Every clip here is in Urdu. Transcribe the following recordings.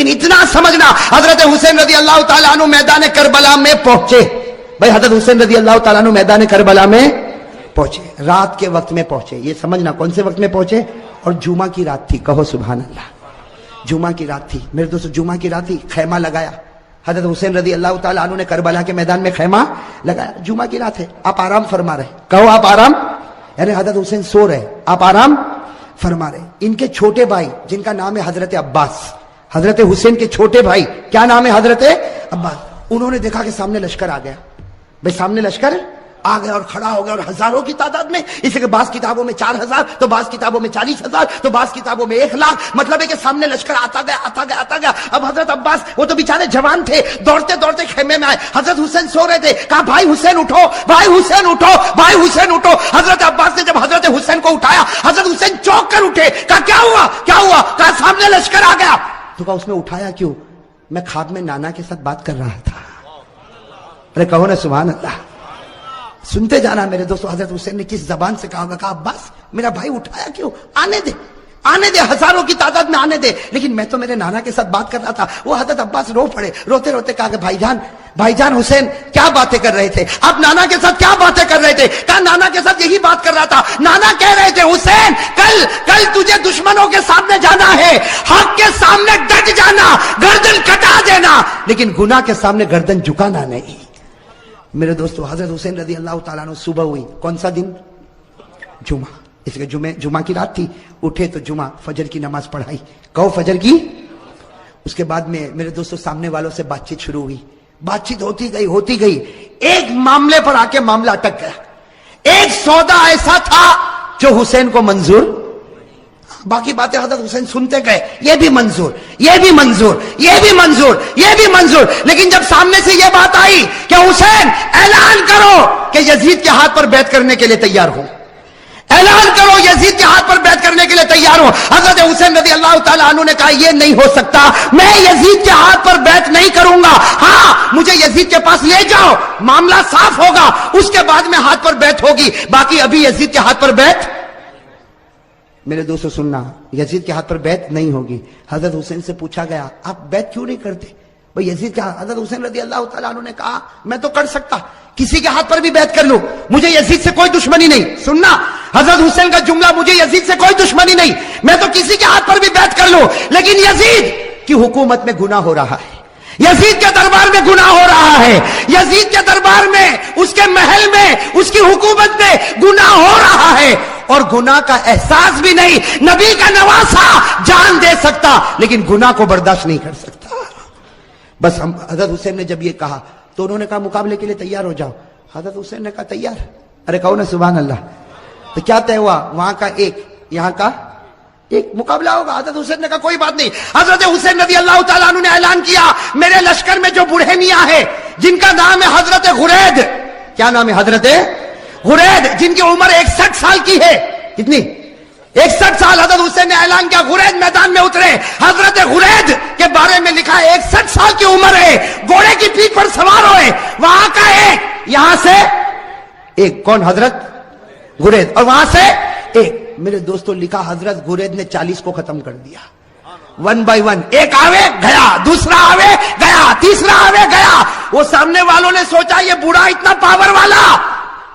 لیکن اتنا سمجھنا حضرت حسین رضی اللہ تعالیٰ عنہ میدان کربلا میں پہنچے. بھائی حضرت حسین رضی اللہ تعالیٰ عنہ میدان کربلا میں پہنچے, رات کے وقت میں پہنچے. یہ سمجھنا کون سے وقت میں پہنچے, اور جمعہ کی رات تھی. کہو سبحان اللہ. جمعہ کی رات تھی میرے دوستو, جمعہ کی رات تھی. خیمہ لگایا حضرت حسین رضی اللہ تعالیٰ عنہ نے, کربلا کے میدان میں خیمہ لگایا. جمعہ کی رات ہے, آپ آرام فرما رہے. کہو آپ آرام, یعنی حضرت حسین سو رہے, آپ آرام فرما رہے. ان کے چھوٹے بھائی جن کا نام ہے حضرت عباس, حضرت حسین کے چھوٹے بھائی کیا نام ہے, حضرت عباس, انہوں نے دیکھا کہ سامنے لشکر آ گیا. بھائی سامنے لشکر آ گیا اور کھڑا ہو گیا, اور ہزاروں کی تعداد میں. اس لیے بعض کتابوں میں 4000, تو بعض کتابوں میں 40,000, تو بعض کتابوں میں 1,00,000. مطلب ہے کہ سامنے لشکر آتا گیا آتا گیا آتا گیا. اب حضرت عباس وہ تو بیچارے جوان تھے, دوڑتے دوڑتے خیمے میں آئے. حضرت حسین سو رہے تھے, کہا بھائی حسین اٹھو, بھائی حسین اٹھو, بھائی حسین اٹھو. حضرت عباس نے جب حضرت حسین کو اٹھایا, حضرت حسین چونک کر اٹھے. کہا کیا ہوا کیا ہوا, کہا سامنے لشکر آ گیا. تو کہا اس نے اٹھایا کیوں, میں خواب میں نانا کے ساتھ بات کر رہا تھا. ارے کہو نا سبحان اللہ. سنتے جانا میرے دوستو, حضرت حسین نے کس زبان سے کہا ہوگا, کہا عباس میرا بھائی اٹھایا کیوں, آنے دے آنے دے, ہزاروں کی تعداد میں آنے دے, لیکن میں تو میرے نانا کے ساتھ بات کر رہا تھا. وہ حضرت عباس رو پڑے, روتے روتے کہا کہ بھائی جان حسین کیا باتیں کر رہے تھے, آپ نانا کے ساتھ کیا باتیں کر رہے تھے. کہا نانا کے ساتھ یہی بات کر رہا تھا. نانا کہہ رہے تھے حسین کل تجھے دشمنوں کے سامنے جانا ہے, حق کے سامنے ڈٹ جانا, گردن کٹا دینا, لیکن گناہ کے سامنے گردن جھکانا نہیں. میرے دوستو حضرت حسین رضی اللہ تعالیٰ عنہ صبح ہوئی, کون سا دن, جمعہ. اس لیے جمعہ کی رات تھی, اٹھے تو جمعہ فجر کی نماز پڑھائی. کہو فجر کی. اس کے بعد میں میرے دوستو سامنے والوں سے بات چیت شروع ہوئی. بات چیت ہوتی گئی. ایک معاملے پر آ کے معاملہ اٹک گیا. ایک سودا ایسا تھا جو حسین کو منظور, باقی باتیں حضرت حسین سنتے گئے, یہ بھی منظور, یہ بھی منظور, یہ بھی منظور, یہ بھی منظور. لیکن جب سامنے سے یہ بات آئی کہ حسین اعلان کرو کہ یزید کے ہاتھ پر بیعت کرنے کے لیے تیار ہو, اعلان کرو یزید کے ہاتھ پر بیعت کرنے کے لیے تیار ہو. حضرت حسین رضی اللہ تعالیٰ عنہ نے کہا یہ نہیں ہو سکتا, میں یزید کے ہاتھ پر بیعت نہیں کروں گا. ہاں مجھے یزید کے پاس لے جاؤ, معاملہ صاف ہوگا, اس کے بعد میں ہاتھ پر بیعت ہوگی, باقی ابھی یزید کے ہاتھ پر بیعت. میرے دوستو سننا, یزید کے ہاتھ پر بیعت نہیں ہوگی. حضرت حسین سے پوچھا گیا آپ بیعت کیوں نہیں کرتے بھئی یزید کے ہاتھ. حضرت حسین رضی اللہ تعالیٰ عنہ نے کہا میں تو کر سکتا, کسی کے ہاتھ پر بھی بیعت کر لوں, مجھے یزید سے کوئی دشمنی نہیں. سننا حضرت حسین کا جملہ, مجھے یزید سے کوئی دشمنی نہیں, میں تو کسی کے ہاتھ پر بھی بیعت کر لوں, لیکن یزید کی حکومت میں گناہ ہو رہا ہے, یزید کے دربار میں گناہ ہو رہا ہے, یزید کے دربار میں, اس کے محل میں, اس کی حکومت میں گناہ ہو رہا ہے, اور گناہ کا احساس بھی نہیں. نبی کا نواسا جان دے سکتا لیکن گناہ کو برداشت نہیں کر سکتا. بس حضرت حسین نے جب یہ کہا تو انہوں نے کہا مقابلے کے لیے تیار ہو جاؤ. حضرت حسین نے کہا تیار. ارے کہو نا سبحان اللہ. تو کیا طے ہوا, وہاں کا ایک, یہاں کا ایک, مقابلہ ہوگا. حضرت حسین نے کہا کوئی بات نہیں. حضرت حسین رضی اللہ تعالیٰ عنہ نے اعلان کیا میرے لشکر میں جو بوڑھے میاں ہے جن کا نام ہے حضرت غرید, کیا نام ہے, حضرت غرید, جن کی عمر 61 سال کی ہے. کتنی, 61 سال. حضرت حسین نے اعلان کیا غرید میدان میں اترے. حضرت غرید کے بارے میں لکھا ہے 61 سال کی عمر ہے, گھوڑے کی پیٹھ پر سوار ہوئے, وہاں کا ایک, یہاں سے ایک, کون, حضرت غرید, اور وہاں سے ایک. میرے دوستو لکھا حضرت غرید نے 40 کو ختم کر دیا, 1 by 1. ایک آوے گیا, دوسرا آوے گیا, تیسرا آوے گیا. وہ سامنے والوں نے سوچا یہ بوڑھا اتنا پاور والا,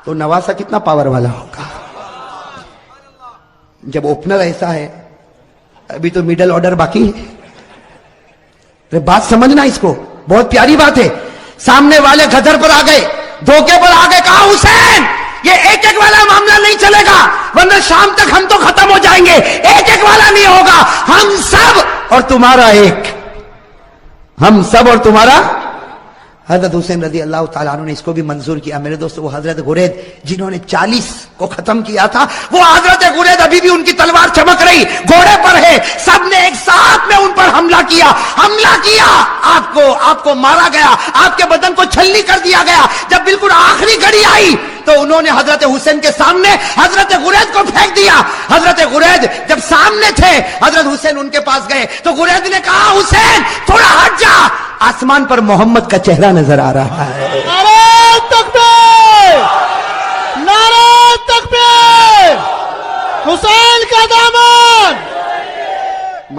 تو نواسا کتنا پاور والا ہوگا. جب اوپنر ایسا ہے, ابھی تو میڈل آرڈر باقی ہے. بات سمجھنا اس کو, بہت پیاری بات ہے. سامنے والے گدر پر آ گئے, دھوکے پر آ گئے. کہا حسین یہ ایک ایک والا معاملہ نہیں چلے گا, ورنہ شام تک ہم تو ختم ہو جائیں گے. ایک ایک والا نہیں ہوگا, ہم سب اور تمہارا ایک, ہم سب اور تمہارا. حضرت حسین رضی اللہ تعالیٰ عنہ نے اس کو بھی منظور کیا. میرے دوستو وہ حضرت غرید جنہوں نے 40 کو ختم کیا تھا, وہ حضرت غرید ابھی بھی ان کی تلوار چمک رہی, گھوڑے پر ہے. سب نے ایک ساتھ میں ان پر حملہ کیا, آپ کو مارا گیا, آپ کے بدن کو چھلنی کر دیا گیا. جب بالکل آخری گھڑی آئی تو انہوں نے حضرت حسین کے سامنے حضرت غرید کو پھینک دیا. حضرت غرید جب سامنے تھے, حضرت حسین ان کے پاس گئے تو غرید نے کہا حسین تھوڑا ہٹ جا, آسمان پر محمد کا چہرہ نظر آ رہا ہے. نعرہ تکبیر, نعرہ تکبیر, حسین کا دامن.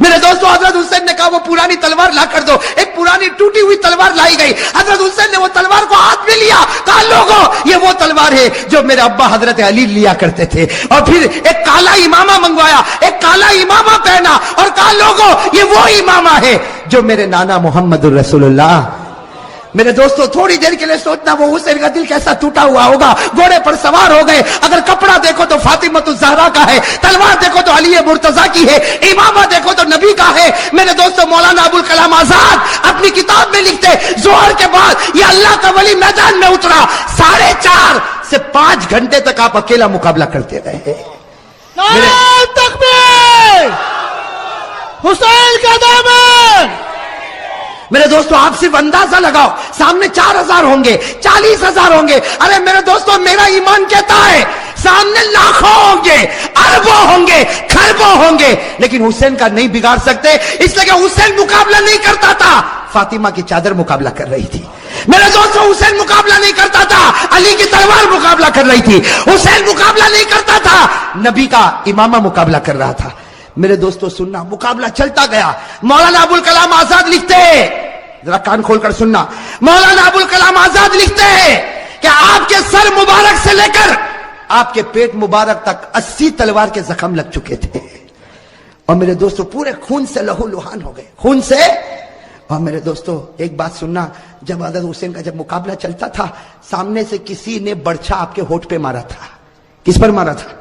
میرے دوستوں حضرت حسین نے کہا وہ پرانی تلوار لا کر دو. ایک پرانی ٹوٹی ہوئی تلوار لائی گئی. حضرت حسین نے وہ تلوار کو ہاتھ میں لیا. کہا لوگوں یہ وہ تلوار ہے جو میرے ابا حضرت علی لیا کرتے تھے. اور پھر ایک کالا امامہ منگوایا, ایک کالا امامہ پہنا اور کہا لوگوں یہ وہ امامہ ہے جو میرے نانا محمد الرسول اللہ. میرے دوستو تھوڑی دیر کے لیے سوچنا وہ حسین کا دل کیسا ٹوٹا ہوا ہوگا. گھوڑے پر سوار ہو گئے. اگر کپڑا دیکھو تو فاطمۃ الزہرا کا ہے, تلوار دیکھو تو علی مرتضیٰ کی ہے, امامہ دیکھو تو نبی کا ہے. میرے دوستو مولانا ابوالکلام آزاد اپنی کتاب میں لکھتے ظہر کے بعد یہ اللہ کا ولی میدان میں اترا, 4.5 سے 5 گھنٹے تک آپ اکیلا مقابلہ کرتے رہے. نعرہ تکبیر, حسین کا دامن. میرے دوستو آپ صرف اندازہ لگاؤ, سامنے 4,000 ہوں گے, 40,000 ہوں گے. ارے میرے دوستو میرا ایمان کہتا ہے سامنے لاکھوں ہوں گے, اربوں ہوں گے, کھربوں ہوں گے, لیکن حسین کا نہیں بگاڑ سکتے, اس لیے کہ حسین مقابلہ نہیں کرتا تھا, فاطمہ کی چادر مقابلہ کر رہی تھی. میرے دوستو حسین مقابلہ نہیں کرتا تھا, علی کی تلوار مقابلہ کر رہی تھی. حسین مقابلہ نہیں کرتا تھا, نبی کا امامہ مقابلہ کر رہا تھا. میرے دوستو سننا, مقابلہ چلتا گیا. مولانا ابوالکلام آزاد لکھتے ہیں, ذرا کان کھول کر سننا, مولانا ابوالکلام آزاد لکھتے ہیں کہ آپ کے سر مبارک سے لے کر آپ کے پیٹ مبارک تک 80 تلوار کے زخم لگ چکے تھے. اور میرے دوستو پورے خون سے لہو لہان ہو گئے, خون سے. اور میرے دوستو ایک بات سننا, جب حضرت حسین کا جب مقابلہ چلتا تھا, سامنے سے کسی نے برچھا آپ کے ہونٹ پہ مارا تھا. کس پر مارا تھا؟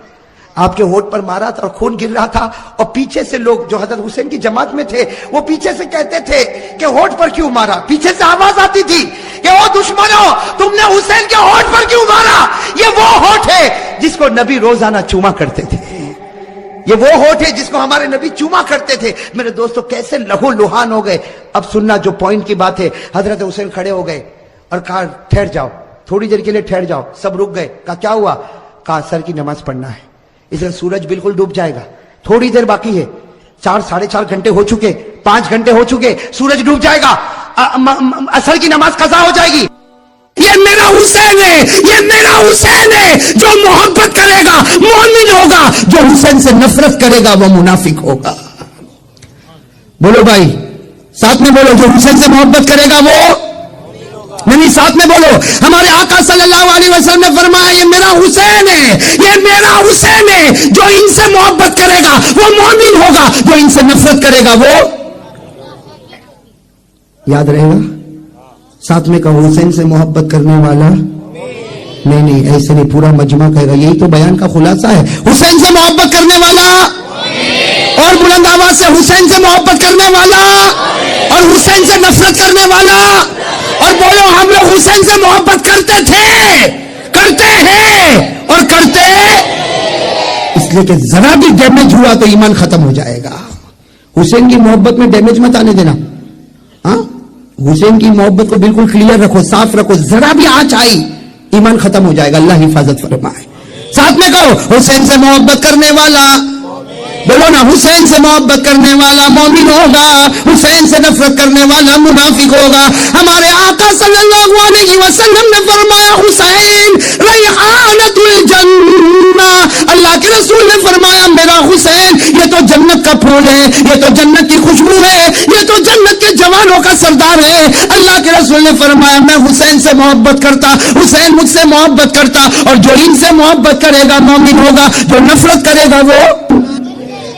آپ کے ہونٹ پر مارا تھا اور خون گر رہا تھا. اور پیچھے سے لوگ جو حضرت حسین کی جماعت میں تھے وہ پیچھے سے کہتے تھے کہ ہونٹ پر کیوں مارا. پیچھے سے آواز آتی تھی کہ او دشمنوں تم نے حسین کے ہونٹ پر کیوں مارا, یہ وہ ہونٹ ہے جس کو نبی روزانہ چوما کرتے تھے, یہ وہ ہونٹ ہے جس کو ہمارے نبی چوما کرتے تھے. میرے دوستو کیسے لہو لہان ہو گئے. اب سننا جو پوائنٹ کی بات ہے, حضرت حسین کھڑے ہو گئے اور کہا ٹھہر جاؤ, تھوڑی دیر کے لیے ٹھہر جاؤ. سب رک گئے. کہا کیا ہوا؟ کہا سر کی نماز پڑھنا ہے, اس لیے سورج بالکل ڈوب جائے گا, تھوڑی دیر باقی ہے, 4-4.5 گھنٹے ہو چکے, 5 گھنٹے ہو چکے, سورج ڈوب جائے گا, عصر کی نماز قضا ہو جائے گی. یہ میرا حسین ہے, یہ میرا حسین ہے, جو محبت کرے گا مومن ہوگا, جو حسین سے نفرت کرے گا وہ منافق ہوگا. بولو بھائی ساتھ میں بولو, جو حسین سے محبت کرے گا وہ نہیں, ساتھ میں بولو. ہمارے آقا صلی اللہ علیہ وسلم نے فرمایا یہ میرا حسین ہے, یہ میرا حسین ہے, جو ان سے محبت کرے گا وہ مومن ہوگا, جو ان سے نفرت کرے گا وہ. یاد رہے گا, ساتھ میں کہو حسین سے محبت کرنے والا. نہیں ایسے نہیں, پورا مجمع کہے گا, یہی تو بیان کا خلاصہ ہے. حسین سے محبت کرنے والا, اور بلند آواز سے حسین سے محبت کرنے والا, اور حسین سے نفرت کرنے والا. اور بولو ہم لوگ حسین سے محبت کرتے تھے, کرتے ہیں اور کرتے, اس لیے کہ ذرا بھی ڈیمیج ہوا تو ایمان ختم ہو جائے گا. حسین کی محبت میں ڈیمیج مت آنے دینا. ہاں, حسین کی محبت کو بالکل کلیئر رکھو, صاف رکھو, ذرا بھی آنچ آئی ایمان ختم ہو جائے گا. اللہ حفاظت فرمائے. ساتھ میں کہو حسین سے محبت کرنے والا, بولو نا, حسین سے محبت کرنے والا مومن ہوگا, حسین سے نفرت کرنے والا منافق ہوگا. ہمارے آقا صلی اللہ علیہ وسلم نے فرمایا حسین ریحانۃ الجنہ, اللہ کے رسول نے فرمایا میرا حسین یہ تو جنت کا پھول ہے, یہ تو جنت کی خوشبو ہے, یہ تو جنت کے جوانوں کا سردار ہے. اللہ کے رسول نے فرمایا میں حسین سے محبت کرتا, حسین مجھ سے محبت کرتا, اور جو ان سے محبت کرے گا مومن ہوگا, جو نفرت کرے گا وہ.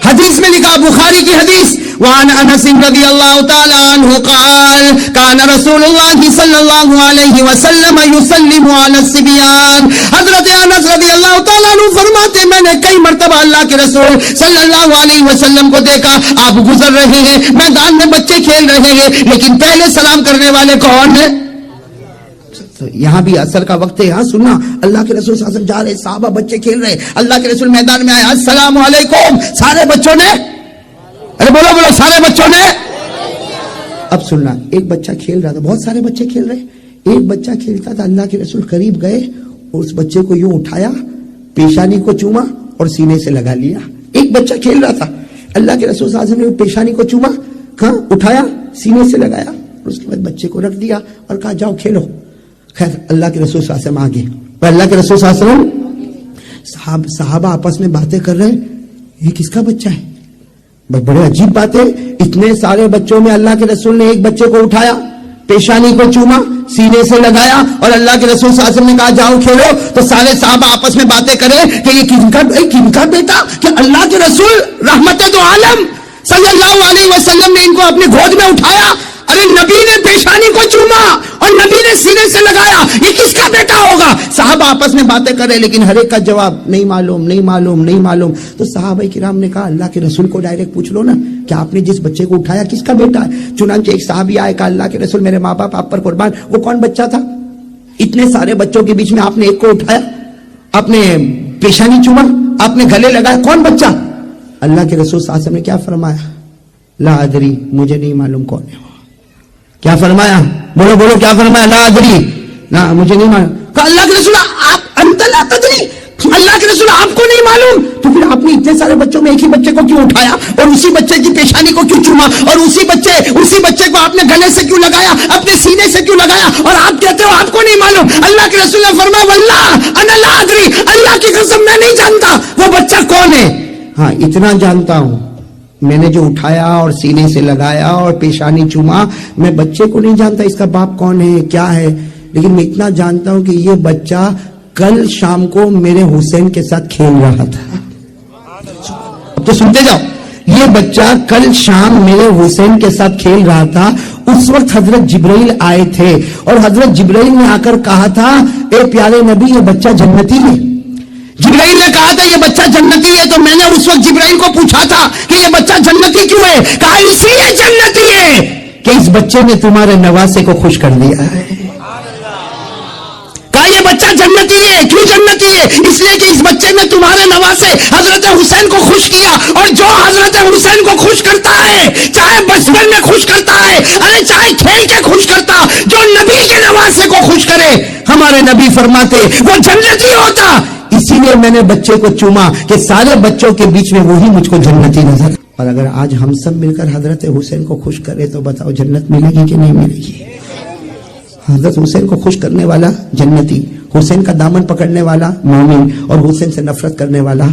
حدیث میں لکھا, بخاری کی حدیث, وعن انس رضی اللہ تعالی عنہ قال کان رسول اللہ صلی اللہ علیہ وسلم یسلم علی الصبیان. حضرت انس رضی اللہ تعالی عنہ فرماتے میں نے کئی مرتبہ اللہ کے رسول صلی اللہ علیہ وسلم کو دیکھا, آپ گزر رہے ہیں, میدان میں بچے کھیل رہے ہیں, لیکن پہلے سلام کرنے والے کون ہیں؟ یہاں بھی عصر کا وقت ہے. یہاں سننا, اللہ کے رسول صلی اللہ علیہ وسلم جا رہے, صحابہ بچے کھیل رہے, اللہ کے رسول میدان میں آئے, السلام علیکم. سارے بچوں نے, ارے بولو بولو, سارے بچوں نے. اب سننا, ایک بچہ کھیل رہا تھا, بہت سارے بچے کھیل رہے, ایک بچہ کھیلتا تھا, اللہ کے رسول قریب گئے اور اس بچے کو یوں اٹھایا, پیشانی کو چوما اور سینے سے لگا لیا. ایک بچہ کھیل رہا تھا, اللہ کے رسول صلی اللہ علیہ وسلم نے پیشانی کو چوما, کہاں اٹھایا, سینے سے لگایا, اور اس کے بعد بچے کو رکھ دیا اور کہا جاؤ کھیلو. خیر اللہ کے رسول صلی اللہ علیہ وسلم آگے, اور اللہ کے رسول صلی اللہ علیہ وسلم, صحابہ آپس میں باتیں کر رہے, یہ کس کا بچہ ہے, بڑے عجیب بات ہے، اتنے سارے بچوں میں اللہ کے رسول نے ایک بچے کو اٹھایا، پیشانی کو چوما، سینے سے لگایا، اور اللہ کے رسول صلی اللہ علیہ وسلم نے کہا جاؤ کھیلو، تو سارے صحابہ آپس میں باتیں کرے کہ یہ کن کا بیٹا، کہ اللہ کے رسول رحمت دو عالم صلی اللہ علیہ وسلم نے ان کو اپنے گود میں اٹھایا، ارے نبی نے پیشانی کو چوما اور نبی نے سینے سے لگایا، یہ کس کا بیٹا ہوگا؟ صحابہ آپس میں باتیں کرے، لیکن ہر ایک کا جواب نہیں معلوم نہیں معلوم نہیں معلوم۔ تو صحابہ کرام نے کہا اللہ کے رسول کو ڈائریکٹ پوچھ لو نا کہ آپ نے جس بچے کو اٹھایا کس کا بیٹا ہے؟ چنانچہ ایک صحابی آئے، کہا اللہ کے رسول میرے ماں باپ آپ پر قربان، وہ کون بچہ تھا؟ اتنے سارے بچوں کے بیچ میں آپ نے ایک کو اٹھایا، آپ نے پیشانی چوما، آپ نے گلے لگایا، کون بچہ؟ اللہ کے رسول صلی اللہ علیہ وسلم نے کیا فرمایا؟ لا ادری، مجھے نہیں معلوم کون ہے وہ۔ کیا فرمایا؟ بولو بولو، کیا فرمایا؟ لا ادری، نہ مجھے نہیں معلوم۔ کہا اللہ کے رسول آپ انت لا تدری، اللہ کے رسول آپ کو نہیں معلوم، تو پھر آپ نے اتنے سارے بچوں میں ایک ہی بچے کو کیوں اٹھایا اور اسی بچے کی پیشانی کو کیوں چوما اور اسی بچے کو آپ نے گلے سے کیوں لگایا، اپنے سینے سے کیوں لگایا، اور آپ کہتے ہو آپ کو نہیں معلوم؟ اللہ کے رسول نے فرمایا واللہ انا لا ادری، اللہ کی قسم میں نہیں جانتا وہ بچہ کون ہے، ہاں اتنا جانتا ہوں میں نے جو اٹھایا اور سینے سے لگایا اور پیشانی چوما، میں بچے کو نہیں جانتا اس کا باپ کون ہے کیا ہے، لیکن میں اتنا جانتا ہوں کہ یہ بچہ کل شام کو میرے حسین کے ساتھ کھیل رہا تھا۔ اب تو سنتے جاؤ، یہ بچہ کل شام میرے حسین کے ساتھ کھیل رہا تھا، اس وقت حضرت جبرائیل آئے تھے اور حضرت جبرائیل نے آ کر کہا تھا اے پیارے نبی یہ بچہ جنتی ہے۔ جبرائیل نے کہا تھا یہ بچہ جنتی ہے، تو میں نے اس وقت جبرائیل کو پوچھا تھا کہ یہ بچہ جنتی کیوں ہے؟ کہا اس لیے جنتی ہے کہ اس بچے نے تمہارے نواسے کو خوش کر دیا ہے۔ کہا یہ بچہ جنتی ہے، کیوں جنتی ہے؟ اس لیے کہ اس بچے نے تمہارے نواسے حضرت حسین کو خوش کیا، اور جو حضرت حسین کو خوش کرتا ہے، چاہے بچپن میں خوش کرتا ہے، ارے چاہے کھیل کے خوش کرتا، جو نبی کے نواسے کو خوش کرے، ہمارے نبی فرماتے وہ جنتی ہوتا۔ اسی لیے میں نے بچے کو چوما کہ سارے بچوں کے بیچ میں وہی مجھ کو جنتی نظر۔ اور اگر آج ہم سب مل کر حضرت حسین کو خوش کرے تو بتاؤ جنت ملے گی کہ نہیں ملے گی؟ حضرت حسین کو خوش کرنے والا جنتی، حسین کا دامن پکڑنے والا مومن، اور حسین سے نفرت کرنے والا۔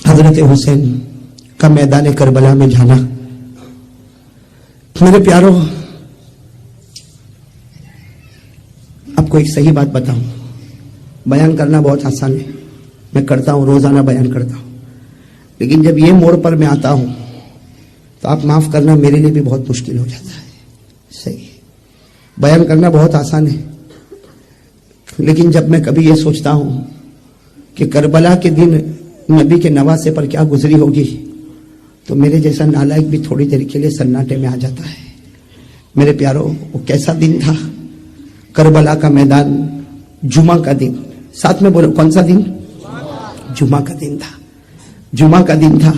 حضرت حسین کا میدان کربلا میں جانا، میرے پیارو آپ کو ایک صحیح بات بتاؤں، بیان کرنا بہت آسان ہے، میں کرتا ہوں، روزانہ بیان کرتا ہوں، لیکن جب یہ موڑ پر میں آتا ہوں تو آپ معاف کرنا میرے لیے بھی بہت مشکل ہو جاتا ہے۔ صحیح ہے، بیان کرنا بہت آسان ہے، لیکن جب میں کبھی یہ سوچتا ہوں کہ کربلا کے دن نبی کے نواسے پر کیا گزری ہوگی، تو میرے جیسا نالائق بھی تھوڑی دیر کے لیے سناٹے میں آ جاتا ہے۔ میرے پیارو وہ کیسا دن تھا؟ کربلا کا میدان، جمعہ کا دن، ساتھ میں بولو کون سا دن؟ جمعہ کا دن تھا، جمعہ کا دن تھا۔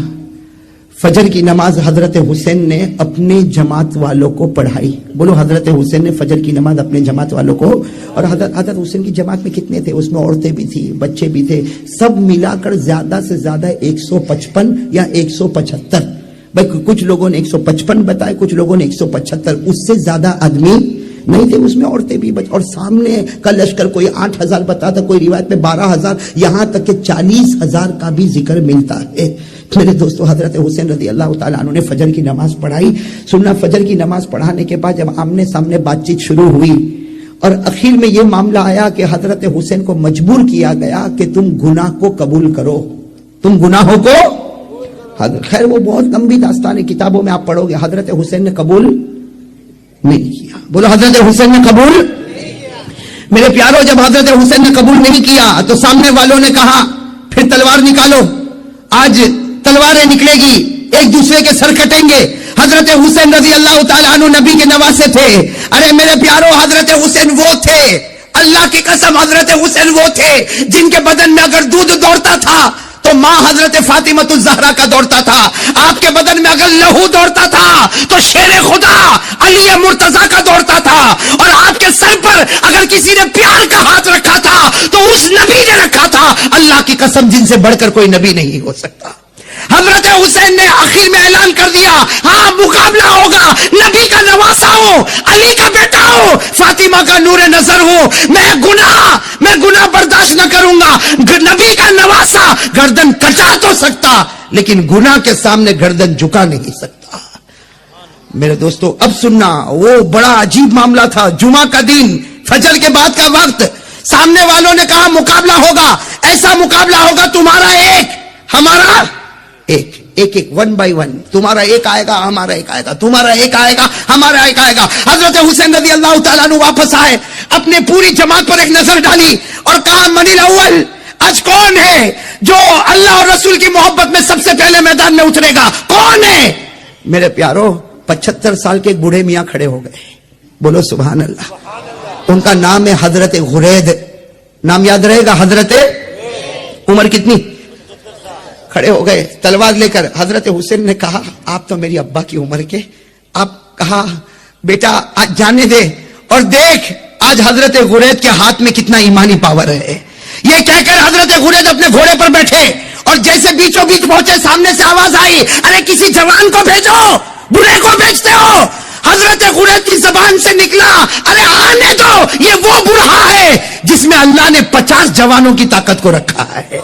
فجر کی نماز حضرت حسین نے اپنے جماعت والوں کو پڑھائی، بولو حضرت حسین نے فجر کی نماز اپنے جماعت والوں کو، اور حضرت حسین کی جماعت میں کتنے تھے؟ اس میں عورتیں بھی تھی، بچے بھی تھے، سب ملا کر زیادہ سے زیادہ 155 یا 175، بھائی کچھ لوگوں نے 155 بتائے، کچھ لوگوں نے 175، اس سے زیادہ آدمی نہیں تھے، اس میں عورتیں بھی اور سامنے کا لشکر کوئی 8000 بتاتا، کوئی روایت میں 12000، یہاں تک کہ 40000 کا بھی ذکر ملتا ہے۔ میرے دوستو حضرت حسین رضی اللہ تعالیٰ عنہ نے فجر کی نماز پڑھائی۔ سننا، فجر کی نماز پڑھانے کے بعد جب آمنے سامنے بات چیت شروع ہوئی اور اخیر میں یہ معاملہ آیا کہ حضرت حسین کو مجبور کیا گیا کہ تم گناہ کو قبول کرو، تم گناہوں کو، خیر وہ بہت لمبی داستان ہے، کتابوں میں آپ پڑھو گے، حضرت حسین نے قبول نہیں کیا، بولو حضرت حسین نے قبول نہیں کیا۔ میرے پیارو جب حضرت حسین نے قبول نہیں کیا تو سامنے والوں نے کہا پھر تلوار نکالو، آج تلواریں نکلے گی، ایک دوسرے کے سر کٹیں گے۔ حضرت حسین رضی اللہ تعالیٰ عنہ نبی کے نواسے تھے، ارے میرے پیارو حضرت حسین وہ تھے، اللہ کی قسم حضرت حسین وہ تھے جن کے بدن میں اگر دودھ دوڑتا تھا تو ماں حضرت فاطمہ الزہرا کا دوڑتا تھا، آپ کے بدن میں اگر لہو دوڑتا تھا تو شیر خدا علی مرتضیٰ کا دوڑتا تھا، اور آپ کے سر پر اگر کسی نے پیار کا ہاتھ رکھا تھا تو اس نبی نے رکھا تھا، اللہ کی قسم جن سے بڑھ کر کوئی نبی نہیں ہو سکتا۔ حضرت حسین نے آخر میں اعلان کر دیا ہاں مقابلہ ہوگا، نبی کا نواسا ہوں، علی کا بیٹا ہوں، فاطمہ کا نور نظر ہوں، میں گناہ برداشت نہ کروں گا، نبی کا نواسا گردن کٹا تو سکتا لیکن گناہ کے سامنے گردن جھکا نہیں سکتا۔ میرے دوستو اب سننا، وہ بڑا عجیب معاملہ تھا، جمعہ کا دن، فجر کے بعد کا وقت، سامنے والوں نے کہا مقابلہ ہوگا، ایسا مقابلہ ہوگا تمہارا ایک ہمارا ایک ون بائی ون، تمہارا ایک آئے گا ہمارا ایک آئے گا، تمہارا ایک آئے گا ہمارا ایک آئے گا۔ حضرت حسین رضی اللہ تعالیٰ عنہ واپس آئے، اپنے پوری جماعت پر ایک نظر ڈالی اور کہا من الاول، آج کون ہے جو اللہ اور رسول کی محبت میں سب سے پہلے میدان میں اترے گا؟ کون ہے؟ میرے پیارو 75 سال کے ایک بوڑھے میاں کھڑے ہو گئے، بولو سبحان اللہ۔ ان کا نام ہے حضرت غرید، نام یاد رہے گا، حضرت عمر کتنی؟ کھڑے ہو گئے تلوار لے کر۔ حضرت حسین نے کہا آپ تو میری ابا کی عمر کے، آپ کہا بیٹا آج جانے دے اور دیکھ آج حضرت غرید کے ہاتھ میں کتنا ایمانی پاور ہے۔ یہ کہہ کر حضرت غرید اپنے گھوڑے پر بیٹھے اور جیسے بیچوں بیچ پہنچے سامنے سے آواز آئی ارے کسی جوان کو بھیجو، بوڑھے کو بھیجتے ہو۔ حضرت غرید کی زبان سے نکلا ارے آنے دو، یہ وہ بوڑھا ہے جس میں اللہ نے 50 جوانوں کی طاقت کو رکھا ہے۔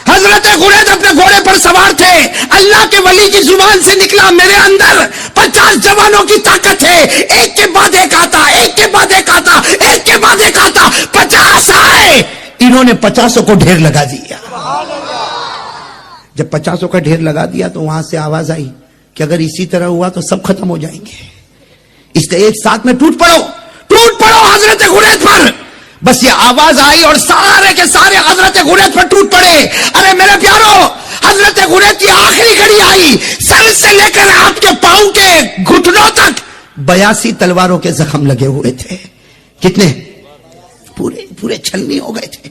حضرت غرید اپنے گھوڑے پر سوار تھے، اللہ کے ولی کی زبان سے نکلا میرے اندر 50 جوانوں کی طاقت ہے، ایک کے بعد ایک آتا، ایک کے بعد ایک آتا، ایک کے بعد ایک آتا، 50 آئے، انہوں نے 50 کو ڈھیر لگا دیا۔ جب 50 کا ڈھیر لگا دیا تو وہاں سے آواز آئی کہ اگر اسی طرح ہوا تو سب ختم ہو جائیں گے، اس لیے ایک ساتھ میں ٹوٹ پڑو حضرت غرید پر۔ بس یہ آواز آئی اور سارے کے سارے حضرت غرید پر ٹوٹ پڑے۔ ارے میرے پیارو حضرت غرید کی آخری گھڑی آئی، سر سے لے کر آپ کے پاؤں کے گھٹنوں تک 82 تلواروں کے زخم لگے ہوئے تھے۔ کتنے؟ پورے چھلنی ہو گئے تھے،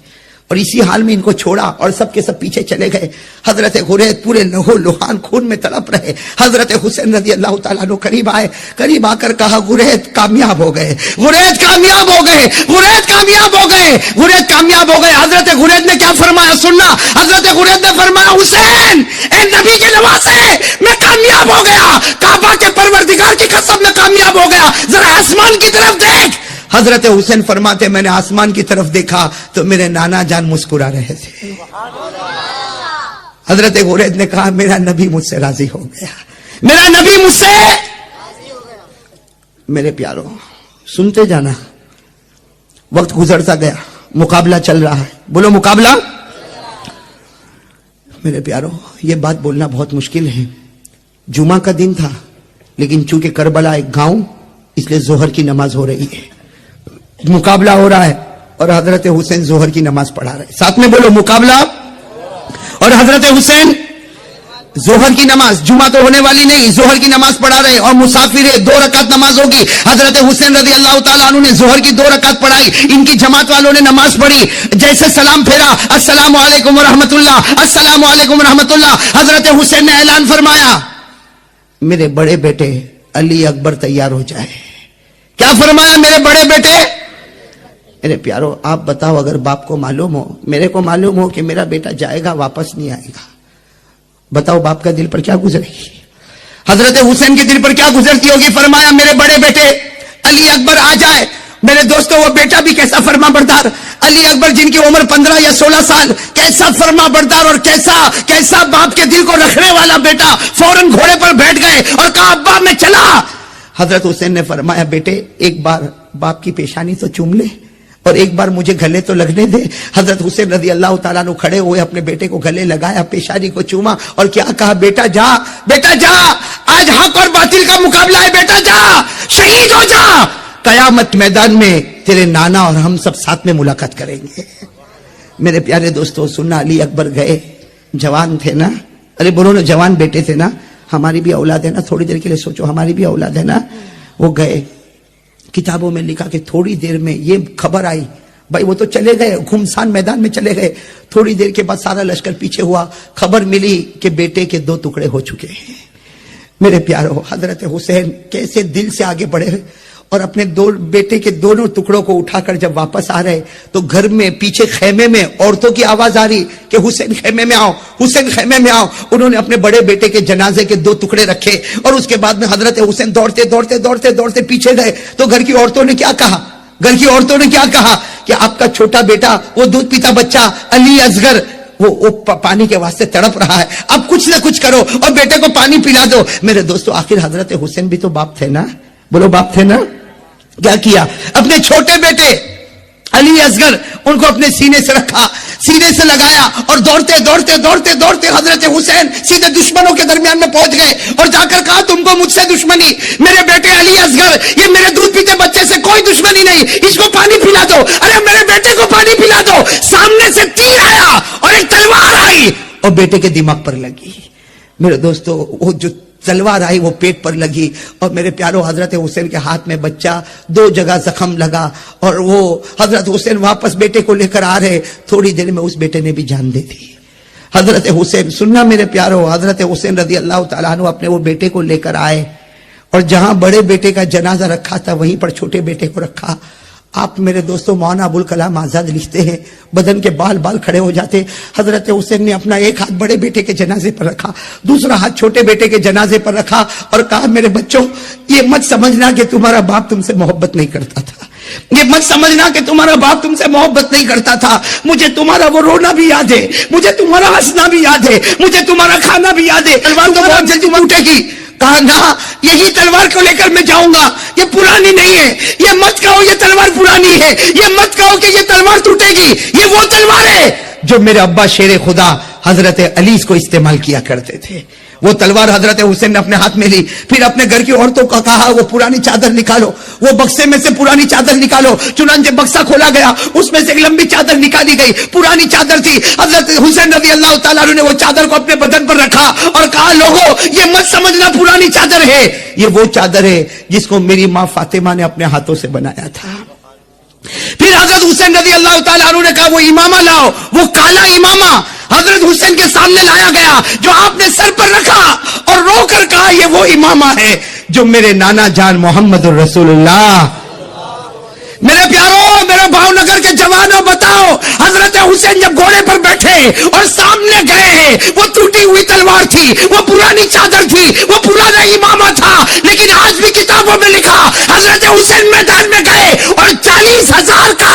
اور اسی حال میں ان کو چھوڑا اور سب کے سب پیچھے چلے گئے۔ حضرت غرید پورے لہو لہان خون میں تڑپ رہے۔ حضرت حسین رضی اللہ تعالیٰ عنہ قریب آئے، قریب آ کر کہا غرید کامیاب ہو گئے، غرید کامیاب ہو گئے، غرید کامیاب ہو گئے، غرید کامیاب ہو گئے۔ حضرت غرید نے کیا فرمایا سننا، حضرت غرید نے فرمایا حسین اے نبی کے نواسے میں کامیاب ہو گیا، کعبہ کے پروردگار کی قسم میں کامیاب ہو گیا، ذرا آسمان کی طرف دیکھ۔ حضرت حسین فرماتے میں نے آسمان کی طرف دیکھا تو میرے نانا جان مسکرا رہے تھے۔ حضرت غرید نے کہا میرا نبی مجھ سے راضی ہو گیا، میرا نبی مجھ سے۔ میرے پیاروں سنتے جانا، وقت گزرتا گیا، مقابلہ چل رہا ہے، بولو مقابلہ۔ میرے پیاروں یہ بات بولنا بہت مشکل ہے، جمعہ کا دن تھا لیکن چونکہ کربلا ایک گاؤں اس لیے ظہر کی نماز ہو رہی ہے، مقابلہ ہو رہا ہے اور حضرت حسین ظہر کی نماز پڑھا رہے، ساتھ میں بولو مقابلہ۔ اور حضرت حسین ظہر کی نماز، جمعہ تو ہونے والی نہیں، ظہر کی نماز پڑھا رہے اور مسافر ہے، 2 رکعت نماز ہوگی۔ حضرت حسین رضی اللہ تعالیٰ عنہ نے ظہر کی 2 رکعت پڑھائی، ان کی جماعت والوں نے نماز پڑھی، جیسے سلام پھیرا السلام علیکم ورحمت اللہ، السلام علیکم ورحمت اللہ، حضرت حسین نے اعلان فرمایا میرے بڑے بیٹے علی اکبر تیار ہو جائے۔ کیا فرمایا؟ میرے بڑے بیٹے۔ میرے پیارو آپ بتاؤ اگر باپ کو معلوم ہو، میرے کو معلوم ہو کہ میرا بیٹا جائے گا واپس نہیں آئے گا، بتاؤ باپ کا دل پر کیا گزرے گی؟ حضرت حسین کے دل پر کیا گزرتی ہوگی؟ فرمایا میرے بڑے بیٹے علی اکبر آ جائے۔ میرے دوستو وہ بیٹا بھی کیسا فرما بردار، علی اکبر جن کی عمر 15 یا 16 سال، کیسا فرما بردار اور کیسا باپ کے دل کو رکھنے والا بیٹا، فوراً گھوڑے پر بیٹھ گئے اور کہا ابا میں چلا۔ حضرت حسین نے فرمایا بیٹے ایک بار باپ کی پیشانی تو چوم لے اور ایک بار مجھے گلے تو لگنے دے۔ حضرت حسین رضی اللہ تعالیٰ عنہ کھڑے ہوئے، اپنے بیٹے کو گلے لگایا، پیشانی کو چوما اور کیا کہا بیٹا جا، بیٹا جا، آج حق اور باطل کا مقابلہ ہے، بیٹا جا، شہید ہو جا، قیامت میدان میں تیرے نانا اور ہم سب ساتھ میں ملاقات کریں گے۔ میرے پیارے دوستو سننا، علی اکبر گئے، جوان تھے نا، ارے بولو نا جوان بیٹے تھے نا، ہماری بھی اولاد ہے نا، تھوڑی دیر کے لیے سوچو ہماری بھی اولاد ہے نا۔ وہ گئے، کتابوں میں لکھا کہ تھوڑی دیر میں یہ خبر آئی، بھائی وہ تو چلے گئے گھمسان میدان میں چلے گئے، تھوڑی دیر کے بعد سارا لشکر پیچھے ہوا، خبر ملی کہ بیٹے کے 2 ٹکڑے ہو چکے ہیں۔ میرے پیارو حضرت حسین کیسے دل سے آگے بڑھے اور اپنے دو بیٹے کے دونوں ٹکڑوں کو اٹھا کر جب واپس آ رہے تو گھر میں پیچھے خیمے میں عورتوں کی آواز آ رہی کہ حسین خیمے میں آؤ، حسین خیمے میں آؤ. انہوں نے اپنے بڑے بیٹے کے جنازے کے 2 ٹکڑے رکھے اور اس کے بعد میں حضرت حسین دوڑتے دوڑتے دوڑتے دوڑتے پیچھے گئے. تو گھر کی عورتوں نے کیا کہا؟ گھر کی عورتوں نے کیا کہا کہ آپ کا چھوٹا بیٹا، وہ دودھ پیتا بچہ علی اصغر، وہ پانی کے واسطے تڑپ رہا ہے، اب کچھ نہ کچھ کرو اور بیٹے کو پانی پلا دو. میرے دوستو، آخر حضرت حسین بھی تو باپ تھے نا، بولو باپ تھے نا. کیا کیا؟ اپنے چھوٹے بیٹے علی اصغر ان کو اپنے سینے سے رکھا، سینے سے لگایا اور دوڑتے دوڑتے دوڑتے دوڑتے حضرت حسین سیدھے دشمنوں کے درمیان میں پہنچ گئے اور جا کر کہا تم کو مجھ سے دشمنی، میرے بیٹے علی اصغر، یہ میرے دودھ پیتے بچے سے کوئی دشمنی نہیں، اس کو پانی پلا دو. ارے میرے بیٹے کو پانی پلا دو. سامنے سے تیر آیا اور ایک تلوار آئی اور بیٹے کے دماغ پر لگی. میرے دوستو، وہ جو تلوار آئی وہ پیٹ پر لگی اور میرے پیارو حضرت حسین کے ہاتھ میں بچہ، 2 جگہ زخم لگا اور وہ حضرت حسین واپس بیٹے کو لے کر آ رہے. تھوڑی دیر میں اس بیٹے نے بھی جان دے دی. حضرت حسین، سننا میرے پیارو، حضرت حسین رضی اللہ تعالیٰ عنہ اپنے وہ بیٹے کو لے کر آئے اور جہاں بڑے بیٹے کا جنازہ رکھا تھا وہیں پر چھوٹے بیٹے کو رکھا. آپ میرے دوستو، مولانا ابوالکلام آزاد لکھتے ہیں بدن کے بال کھڑے ہو جاتے. حضرت حسین نے اپنا ایک ہاتھ بڑے بیٹے کے جنازے پر رکھا، دوسرا ہاتھ چھوٹے بیٹے کے جنازے پر رکھا اور کہا میرے بچوں، یہ مت سمجھنا کہ تمہارا باپ تم سے محبت نہیں کرتا تھا، یہ مت سمجھنا کہ تمہارا باپ تم سے محبت نہیں کرتا تھا. مجھے تمہارا وہ رونا بھی یاد ہے، مجھے تمہارا ہنسنا بھی یاد ہے، مجھے تمہارا کھانا بھی یاد ہے. تلوار تو بہت جلدی ٹوٹے گی. کہا نہ، یہی تلوار کو لے کر میں جاؤں گا، یہ پرانی نہیں ہے. یہ مت کہو یہ تلوار پرانی ہے، یہ مت کہو کہ یہ تلوار ٹوٹے گی. یہ وہ تلوار ہے جو میرے ابا شیر خدا حضرت علی کو استعمال کیا کرتے تھے. وہ تلوار حضرت حسین نے اپنے ہاتھ میں لی. پھر اپنے گھر کی عورتوں کو کہا وہ پرانی چادر نکالو، وہ بکسے میں سے پرانی چادر نکالو. چنانچہ بکسا کھولا گیا، اس میں سے ایک لمبی چادر نکالی گئی، پرانی چادر تھی. حضرت حسین رضی اللہ تعالیٰ عنہ نے وہ چادر کو اپنے بدن پر رکھا اور کہا لوگوں، یہ مت سمجھنا پرانی چادر ہے، یہ وہ چادر ہے جس کو میری ماں فاطمہ نے اپنے ہاتھوں سے بنایا تھا. پھر حضرت حسین رضی اللہ تعالیٰ عنہ نے کہا وہ امامہ لاؤ، وہ کالا امامہ حضرت حسین کے سامنے لایا گیا جو آپ نے سر پر رکھا اور رو کر کہا یہ وہ امامہ ہے جو میرے نانا جان محمد الرسول اللہ. میرے پیاروں، میرے بھاؤ نگر کے جوانوں، بتاؤ حضرت حسین جب گھوڑے پر بیٹھے اور سامنے گئے ہیں، وہ ٹوٹی ہوئی تلوار تھی، وہ پرانی چادر تھی، وہ پرانا امامہ تھا، لیکن آج بھی کتابوں میں لکھا حضرت حسین میدان میں گئے اور 40,000 کا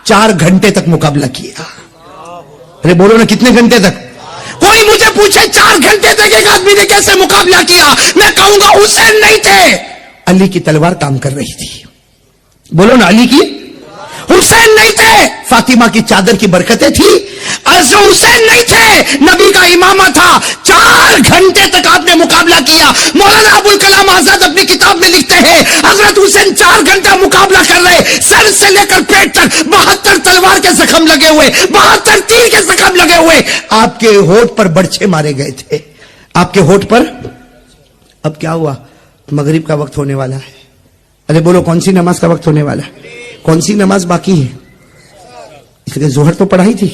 4 گھنٹے تک مقابلہ کیا. ارے بولو نا، کتنے گھنٹے تک؟ کوئی مجھے پوچھے 4 گھنٹے تک ایک آدمی نے کیسے مقابلہ کیا، میں کہوں گا حسین نہیں تھے، علی کی تلوار کام کر رہی تھی. بولو نا، علی کی، حسین نہیں تھے، فاطمہ کی چادر کی برکتیں تھی. حسین نہیں تھے، نبی کا امامہ تھا. 4 گھنٹے تک آپ نے مقابلہ کیا. مولانا ابوالکلام آزاد اپنی کتاب میں لکھتے ہیں حضرت حسین 4 گھنٹہ مقابلہ کر رہے، سر سے لے کر پیٹ تک 72 تلوار کے زخم لگے ہوئے، 72 تیر کے زخم لگے ہوئے. آپ کے ہونٹ پر برچھے مارے گئے تھے، آپ کے ہونٹ پر. اب کیا ہوا؟ مغرب کا وقت ہونے والا ہے. ارے بولو، کون سی نماز کا وقت ہونے والا ہے؟ کون سی نماز باقی ہے؟ اس لیے ظہر تو پڑھائی تھی،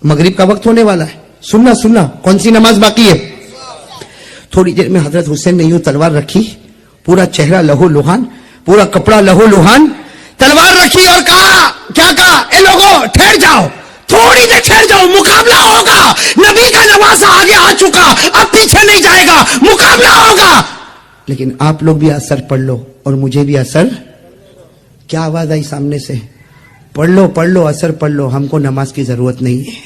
مغرب کا وقت ہونے والا ہے. سننا، کون سی نماز باقی ہے؟ تھوڑی دیر میں حضرت حسین نے یوں تلوار رکھی، پورا چہرہ لہو لہان، پورا کپڑا لہو لہان، تلوار رکھی اور کہا، کیا کہا؟ اے لوگوں ٹھہر جاؤ، تھوڑی دیر ٹھہر جاؤ، مقابلہ ہوگا. نبی کا نواسا آگے آ چکا، اب پیچھے نہیں جائے گا، مقابلہ ہوگا. لیکن آپ لوگ بھی اثر پڑھ لو اور مجھے بھی اثر. کیا آواز آئی سامنے سے؟ پڑھ لو، اثر پڑھ لو، ہم کو نماز کی ضرورت نہیں ہے.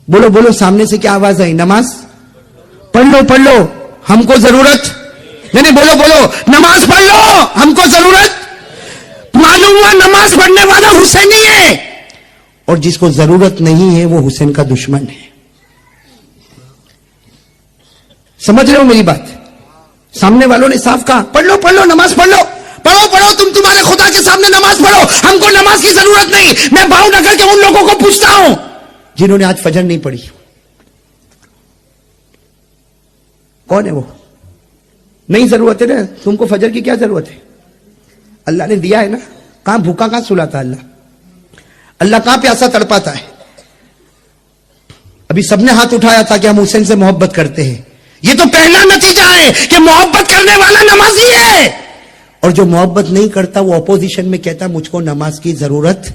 بولو، سامنے سے کیا آواز آئی؟ نماز پڑھ لو، ہم کو ضرورت نہیں. بولو، نماز پڑھ لو، ہم کو ضرورت. معلوم ہوا نماز پڑھنے والا حسین ہی ہے اور جس کو ضرورت نہیں ہے وہ حسین کا دشمن ہے. سمجھ رہے ہو میری بات؟ سامنے والوں نے صاف کہا پڑھ لو، نماز پڑھ لو، پڑھو، تم تمہارے خدا کے سامنے نماز پڑھو، ہم کو نماز کی ضرورت نہیں. میں بھاؤ نگر کے ان لوگوں کو پوچھتا ہوں جنہوں نے آج فجر نہیں پڑھی، کون ہے وہ؟ نہیں ضرورت ہے نا، تم کو فجر کی کیا ضرورت ہے؟ اللہ نے دیا ہے نا. کہاں بھوکا کہاں سلاتا اللہ کہاں پیاسا تڑپاتا ہے؟ ابھی سب نے ہاتھ اٹھایا تھا کہ ہم حسین سے محبت کرتے ہیں. یہ تو پہلا نتیجہ ہے کہ محبت کرنے والا نمازی ہے اور جو محبت نہیں کرتا وہ اپوزیشن میں کہتا مجھ کو نماز کی ضرورت.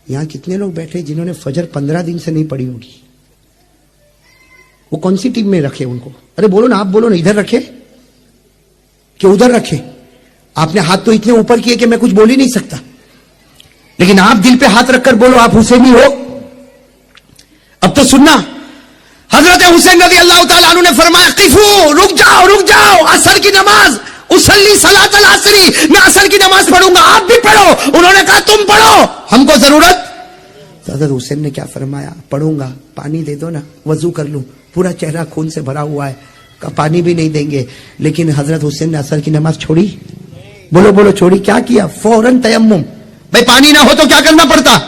یہاں کتنے لوگ بیٹھے جنہوں نے فجر 15 دن سے نہیں پڑھی ہوگی؟ وہ کون سی ٹیم میں رکھے ان کو؟ ارے بولو نا، آپ بولو نا، ادھر رکھے کہ ادھر رکھے؟ آپ نے ہاتھ تو اتنے اوپر کیے کہ میں کچھ بول ہی نہیں سکتا، لیکن آپ دل پہ ہاتھ رکھ کر بولو آپ حسینی ہو. اب تو سننا، حضرت حسین رضی اللہ تعالیٰ عنہ نے فرمایا قفو، رک جاؤ، عصر کی نماز، اصلی صلاۃ العصری، میں عصر کی نماز پڑھوں گا، آپ بھی پڑھو. انہوں نے کہا تم پڑھو، ہم کو ضرورت. تو حضرت حسین نے کیا فرمایا؟ پڑھوں گا، پانی دے دو نا، وضو کر لوں، پورا چہرہ خون سے بھرا ہوا ہے، پانی بھی نہیں دیں گے. لیکن حضرت حسین نے عصر کی نماز چھوڑی؟ بولو چھوڑی. کیا کیا؟ فوراً تیمم. بھائی پانی نہ ہو تو کیا کرنا پڑتا؟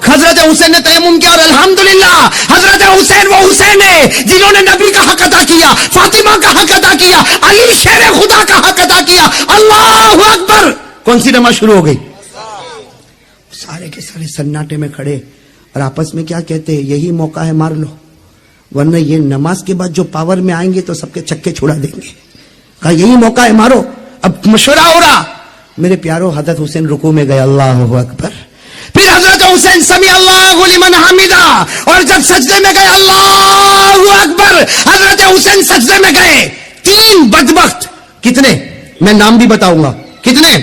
حضرت حسین نے تیمم کیا، اور الحمدللہ حضرت حسین وہ حسین ہے جنہوں نے نبی کا حق ادا کیا، فاطمہ کا حق ادا کیا، علی شیر خدا کا حق ادا کیا. اللہ اکبر. کون سی نماز شروع ہو گئی؟ سارے کے سارے سناٹے میں کھڑے اور آپس میں کیا کہتے ہیں؟ یہی موقع ہے، مار لو، ورنہ یہ نماز کے بعد جو پاور میں آئیں گے تو سب کے چکے چھڑا دیں گے. کہا یہی موقع ہے، مارو. اب مشورہ ہو رہا. میرے پیارو، حضرت حسین رکوع میں گئے، اللہ اکبر. پھر حضرت حسین سمیع اللہ لمن حمیدہ، اور جب سجدے میں گئے، اللہ اکبر، حضرت حسین سجدے میں گئے. 3 بدبخت، کتنے؟ میں نام بھی بتاؤں گا، کتنے؟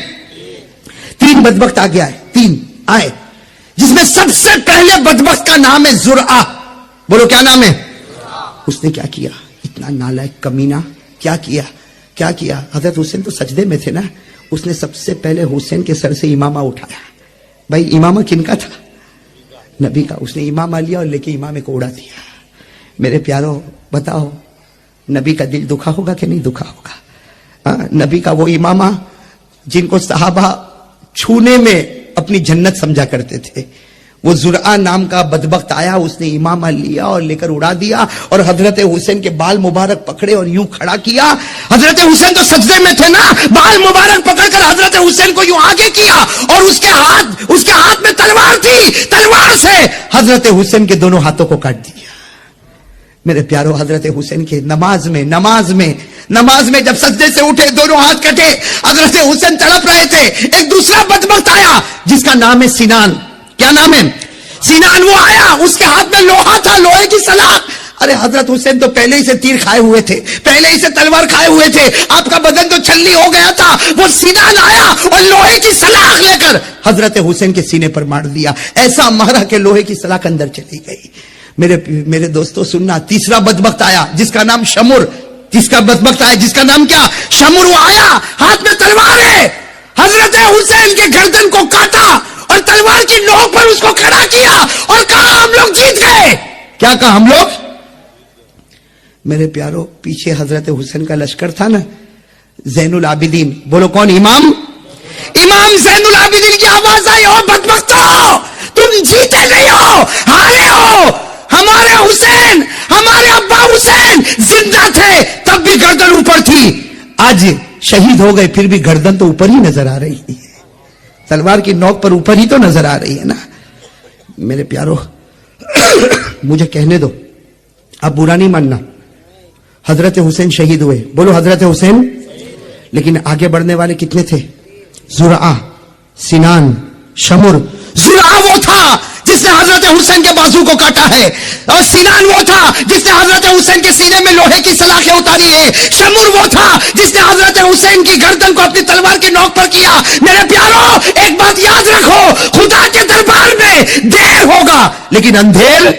3 بدبخت آگے آئے، 3 آئے، جس میں سب سے پہلے بدبخت کا نام ہے زرعہ. بولو کیا نام ہے؟ اس نے کیا کیا؟ اتنا نالائق کمینہ. کیا کیا؟ حضرت حسین تو سجدے میں تھے نا، اس نے سب سے پہلے حسین کے سر سے امامہ اٹھایا. بھائی امامہ کن کا تھا؟ نبی کا. اس نے امامہ لیا اور لے کے امامے کو اڑا دیا. میرے پیارو بتاؤ، نبی کا دل دکھا ہوگا کہ نہیں دکھا ہوگا؟ نبی کا وہ امامہ جن کو صحابہ چھونے میں اپنی جنت سمجھا کرتے تھے، وہ زرعہ نام کا بدبخت آیا، اس نے امامہ لیا اور لے کر اڑا دیا، اور حضرت حسین کے بال مبارک پکڑے اور یوں کھڑا کیا. حضرت حسین تو سجدے میں تھے نا، بال مبارک پکڑ کر حضرت حسین کو یوں آگے کیا، اور اس کے ہاتھ میں تلوار تھی، تلوار سے حضرت حسین کے دونوں ہاتھوں کو کاٹ دیا. میرے پیارو، حضرت حسین کے نماز میں جب سجدے سے اٹھے، دونوں ہاتھ کٹے، حضرت حسین تڑپ رہے تھے. ایک دوسرا بدبخت آیا جس کا نام ہے سینان. کیا نام ہے؟ سینان. وہ آیا، اس کے ہاتھ میں لوہا تھا، لوہے کی سلاخ. ارے حضرت حسین تو پہلے ہی سے تیر کھائے ہوئے تھے، پہلے ہی سے تلوار کھائے ہوئے تھے، آپ کا بدن تو چھلنی ہو گیا تھا. وہ سینان آیا اور لوہے کی سلاخ لے کر حضرت حسین کے سینے پر مار دیا. ایسا مارا کہ لوہے کی سلاخ اندر چلی گئی. میرے دوستو سننا، تیسرا بدبخت آیا جس کا نام شمر. جس کا نام کیا؟ شمر. وہ آیا، ہاتھ میں تلوار ہے، حضرت حسین کے گردن کو کاٹا اور تلوار کی نوک پر اس کو کھڑا کیا اور کہا ہم لوگ جیت گئے. کیا کہا؟ ہم لوگ. میرے پیارو، پیچھے حضرت حسین کا لشکر تھا نا، زین العابدین. بولو کون؟ امام زین العابدین کی آواز آئی، او بدبختو، تم جیتے نہیں ہو، ہارے ہو. ہمارے حسین، ہمارے ابا حسین زندہ تھے تب بھی گردن اوپر تھی، آج شہید ہو گئے پھر بھی گردن تو اوپر ہی نظر آ رہی ہے، تلوار کی نوک پر اوپر ہی تو نظر آ رہی ہے نا. میرے پیارو مجھے کہنے دو، اب برا نہیں ماننا. حضرت حسین شہید ہوئے، بولو حضرت حسین. لیکن آگے بڑھنے والے کتنے تھے؟ زرعہ، سینان، شمر. زرعہ وہ تھا جس نے حضرت حسین کے بازو کو کاٹا ہے، اور سینان وہ تھا جس نے حضرت حسین کے سینے میں لوہے کی سلاخیں اتاری ہے. شمر وہ تھا جس نے حضرت حسین کی گردن کو اپنی تلوار کی نوک پر کیا. میرے پیارو ایک بات یاد رکھو، خدا کے دربار میں دیر ہوگا لیکن اندھیر.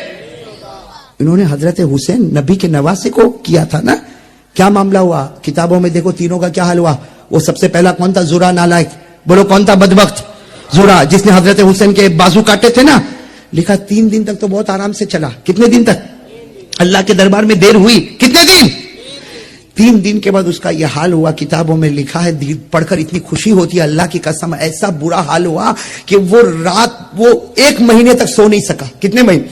انہوں نے حضرت حسین نبی کے نواسے کو کیا تھا نا. کیا معاملہ ہوا؟ کتابوں میں دیکھو تینوں کا کیا حال ہوا. وہ سب سے پہلا کون تھا؟ زرعہ نالائق. بولو کون تھا بدبخت؟ زرعہ، جس نے حضرت حسین کے بازو کاٹے تھے نا. لکھا 3 دن تک تو بہت آرام سے چلا. کتنے دن تک؟ اللہ کے دربار میں دیر ہوئی. کتنے دن؟ 3 دن کے بعد اس کا یہ حال ہوا. کتابوں میں لکھا ہے، پڑھ کر اتنی خوشی ہوتی ہے، اللہ کی قسم ایسا برا حال ہوا کہ وہ 1 مہینے تک سو نہیں سکا. کتنے مہینے؟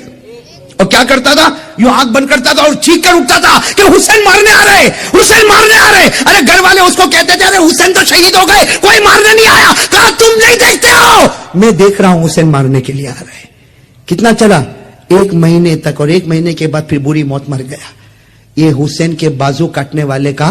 اور کیا کرتا تھا؟ یوں آنکھ بند کرتا تھا اور چیخ کر اٹھتا تھا کہ حسین مارنے آ رہے، حسین مارنے آ رہے. ارے گھر والے اس کو کہتے تھے ارے حسین تو شہید ہو گئے، کوئی مارنے نہیں آیا. کہا تم نہیں دیکھتے ہو، میں دیکھ رہا ہوں حسین مارنے کے لیے آ رہے. کتنا چلا؟ 1 مہینے تک. اور 1 مہینے کے بعد پھر بری موت مر گیا. یہ حسین کے بازو کاٹنے والے کا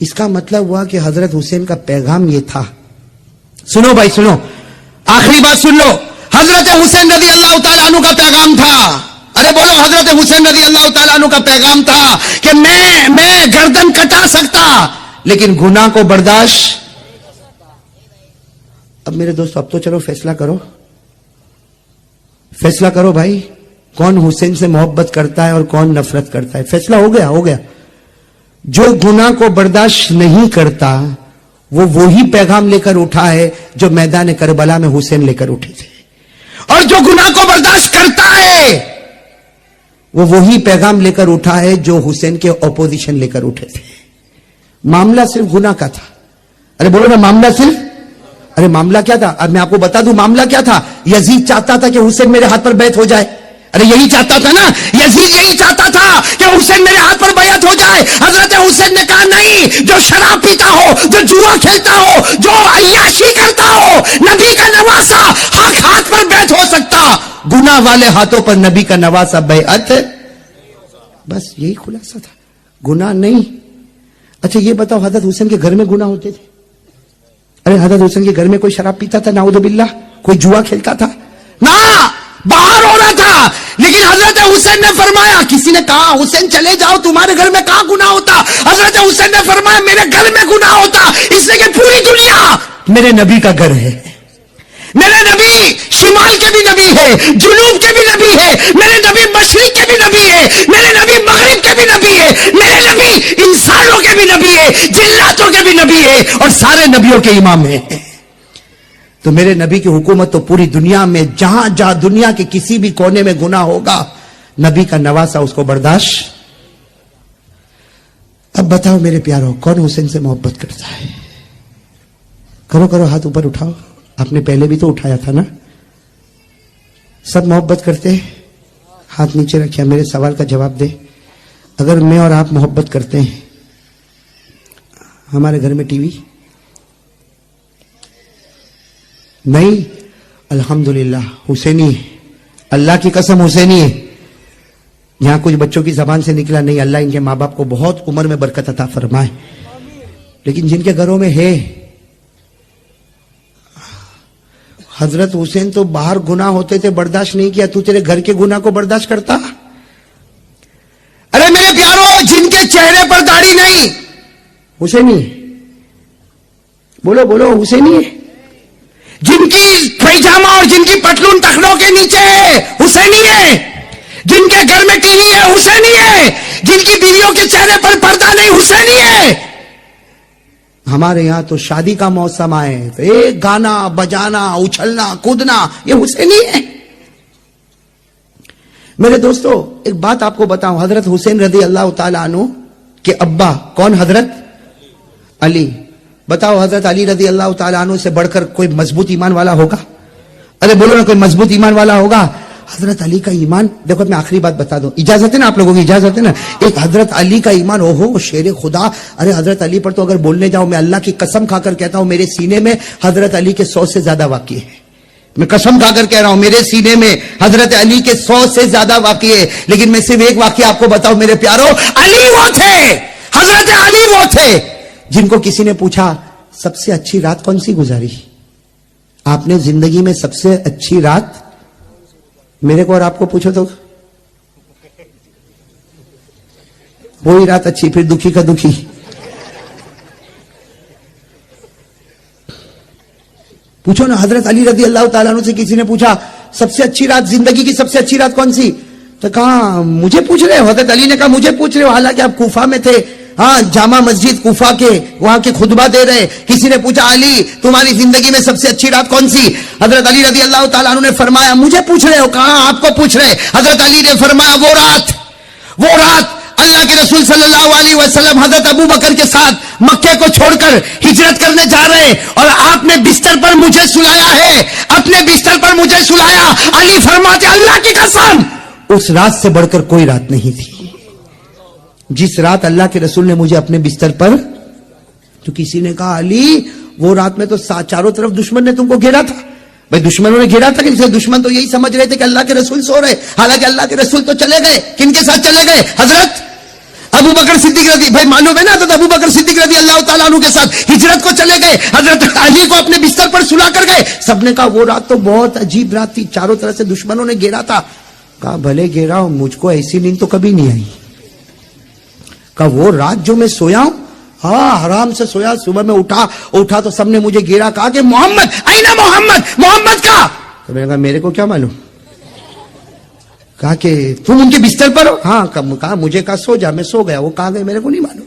اس کا مطلب ہوا کہ حضرت حسین کا پیغام یہ تھا. سنو بھائی سنو, آخری بات سن لو. حضرت حسین رضی اللہ تعالیٰ عنہ کا پیغام تھا, ارے بولو, حضرت حسین رضی اللہ تعالیٰ عنہ کا پیغام تھا کہ میں گردن کٹا سکتا لیکن گناہ کو برداشت. اب میرے دوست اب تو چلو فیصلہ کرو, فیصلہ کرو بھائی, کون حسین سے محبت کرتا ہے اور کون نفرت کرتا ہے. فیصلہ ہو گیا, ہو گیا. جو گناہ کو برداشت نہیں کرتا وہ وہی پیغام لے کر اٹھا ہے جو میدان کربلا میں حسین لے کر اٹھے تھے, اور جو گناہ کو برداشت کرتا ہے وہ وہی پیغام لے کر اٹھا ہے جو حسین کے اپوزیشن لے کر اٹھے تھے. معاملہ صرف گناہ کا تھا. ارے بولو نا, معاملہ صرف, ارے معاملہ کیا تھا؟ اب میں آپ کو بتا دوں معاملہ کیا تھا. یزید چاہتا تھا کہ حسین میرے ہاتھ پر بیعت ہو جائے. ارے یہی چاہتا تھا نا, یزید یہی چاہتا تھا کہ حسین میرے ہاتھ پر بیعت ہو جائے. حضرت حسین نے کہا نہیں, جو شراب پیتا ہو, جو جوا کھیلتا ہو, جو عیاشی کرتا ہو, نبی کا نواسا ہاتھ پر بیعت ہو سکتا, گناہ والے ہاتھوں پر نبی کا نواسا بیعت. بس یہی خلاصہ تھا, گناہ نہیں. اچھا یہ بتاؤ, حضرت حسین کے گھر میں گناہ ہوتے تھے؟ ارے حضرت حسین کے گھر میں کوئی شراب پیتا تھا؟ نعوذ باللہ. کوئی جوا کھیلتا تھا؟ نہ, باہر ہو رہا تھا. لیکن حضرت حسین نے فرمایا, کسی نے کہا حسین چلے جاؤ, تمہارے گھر میں کہاں گناہ ہوتا؟ حضرت حسین نے فرمایا میرے گھر میں گناہ ہوتا, اس لیے کہ پوری دنیا میرے نبی کا گھر ہے. میرے نبی شمال کے بھی نبی ہے, جنوب کے بھی نبی ہے, میرے نبی مشرق کے بھی نبی ہے, میرے نبی مغرب کے بھی نبی ہے, میرے نبی انسانوں کے بھی نبی ہے, جناتوں کے بھی نبی ہے, اور سارے نبیوں کے امام ہیں. تو میرے نبی کی حکومت تو پوری دنیا میں, جہاں جہاں دنیا کے کسی بھی کونے میں گناہ ہوگا, نبی کا نواسا اس کو برداشت. اب بتاؤ میرے پیارو, کون حسین سے محبت کرتا ہے؟ کرو کرو, ہاتھ اوپر اٹھاؤ. آپ نے پہلے بھی تو اٹھایا تھا نا. سب محبت کرتے ہیں؟ ہاتھ نیچے رکھیا, میرے سوال کا جواب دے. اگر میں اور آپ محبت کرتے ہیں, ہمارے گھر میں ٹی وی نہیں؟ الحمدللہ حسینی ہے, اللہ کی قسم حسینی ہے. یہاں کچھ بچوں کی زبان سے نکلا نہیں, اللہ ان کے ماں باپ کو بہت عمر میں برکت عطا فرمائے. لیکن جن کے گھروں میں ہے, حضرت حسین تو باہر گناہ ہوتے تھے برداشت نہیں کیا, تو تیرے گھر کے گناہ کو برداشت کرتا؟ ارے میرے پیارو, جن کے چہرے پر داڑھی نہیں, حسینی ہے. بولو بولو, حسینی ہے. جن کی پیجامہ اور جن کی پتلون ٹخنوں کے نیچے ہے, حسینی ہے. جن کے گھر میں ٹی وی ہے, حسینی ہے. جن کی بیویوں کے چہرے پر پردہ نہیں, حسینی ہے. ہمارے یہاں تو شادی کا موسم آئے تو ایک گانا بجانا, اچھلنا کودنا, یہ حسینی ہے. میرے دوستو ایک بات آپ کو بتاؤں, حضرت حسین رضی اللہ تعالیٰ عنہ کے ابا کون؟ حضرت علی. بتاؤ حضرت علی رضی اللہ تعالیٰ عنہ سے بڑھ کر کوئی مضبوط ایمان والا ہوگا؟ ارے بولو نا, کوئی مضبوط ایمان والا ہوگا؟ حضرت علی کا ایمان دیکھو, میں آخری بات بتا دوں, اجازت ہے نا آپ لوگوں کی؟ اجازت ہے نا؟ ایک حضرت علی کا ایمان, اوہو شیر خدا. ارے حضرت علی پر تو اگر بولنے جاؤ, میں اللہ کی قسم کھا کر کہتا ہوں میرے سینے میں حضرت علی کے 100 سے زیادہ واقعے ہیں. میں قسم کھا کر کہہ رہا ہوں, میرے سینے میں حضرت علی کے 100 سے زیادہ واقعے ہیں. لیکن میں صرف ایک واقعہ آپ کو بتاؤں میرے پیارو, علی وہ تھے, حضرت علی وہ تھے جن کو کسی نے پوچھا سب سے اچھی رات کون سی گزاری آپ نے زندگی میں؟ سب سے اچھی رات میرے کو اور آپ کو پوچھو تو وہی رات اچھی, پھر دکھی کا دکھی. پوچھو نا, حضرت علی رضی اللہ تعالیٰ عنہ سے کسی نے پوچھا سب سے اچھی رات, زندگی کی سب سے اچھی رات کون سی؟ تو کہا مجھے پوچھ رہے ہو. حضرت علی نے کہا مجھے پوچھ رہے ہو, حالانکہ آپ کوفہ میں تھے, ہاں جامع مسجد کوفہ کے وہاں کے خطبہ دے رہے. کسی نے پوچھا علی تمہاری زندگی میں سب سے اچھی رات کون سی؟ حضرت علی رضی اللہ تعالیٰ عنہ نے فرمایا مجھے پوچھ رہے ہو. کہاں آپ کو پوچھ رہے. حضرت علی نے فرمایا وہ رات اللہ کے رسول صلی اللہ علیہ وسلم حضرت ابو بکر کے ساتھ مکے کو چھوڑ کر ہجرت کرنے جا رہے, اور آپ نے بستر پر مجھے سلایا ہے, اپنے بستر پر مجھے سلایا. علی فرماتے اللہ کی قسم اس رات سے بڑھ کر کوئی رات نہیں تھی جس رات اللہ کے رسول نے مجھے اپنے بستر پر. تو کسی نے کہا علی وہ رات میں تو چاروں طرف دشمن نے تم کو گھیرا تھا. بھائی دشمنوں نے گھیرا تھا, کہ دشمن تو یہی سمجھ رہے تھے کہ اللہ کے رسول سو رہے, حالانکہ اللہ کے رسول تو چلے گئے. کن کے ساتھ چلے گئے؟ حضرت ابو بکر صدیق رضی بھائی معلوم ہے نا حضرت ابو بکر صدیق رضی اللہ تعالیٰ عنہ کے ساتھ ہجرت کو چلے گئے, حضرت علی کو اپنے بستر پر سلا کر گئے. سب نے کہا وہ رات تو بہت عجیب رات تھی, چاروں طرف سے دشمنوں نے گھیرا تھا. کہا بھلے گھیرا ہوں, مجھ کو ایسی نیند تو کبھی نہیں آئی. کہا وہ رات جو میں سویا ہوں, ہاں آرام سے سویا, صبح میں اٹھا تو سب نے مجھے گھیرا, کہا کہ محمد اینا محمد, محمد کا. تو میں نے کہا میرے کو کیا معلوم. کہا کہ تم ان کے بستر پر ہو, ہاں. کہا مجھے کہا سو جا, میں سو گیا, وہ کہاں گئے میرے کو نہیں معلوم.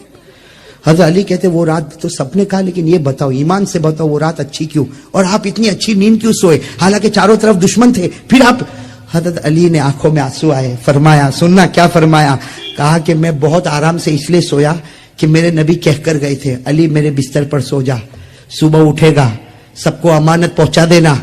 حضرت علی کہتے وہ رات تو سب نے کہا, لیکن یہ بتاؤ ایمان سے بتاؤ وہ رات اچھی کیوں, اور آپ اتنی اچھی نیند کیوں سوئے حالانکہ چاروں طرف دشمن تھے, پھر آپ. حضرت علی نے آنکھوں میں آنسو آئے, فرمایا, سننا کیا فرمایا, کہا کہ میں بہت آرام سے اس لیے سویا کہ میرے نبی کہہ کر گئے تھے علی میرے بستر پر سو جا, صبح اٹھے گا سب کو امانت پہنچا دینا,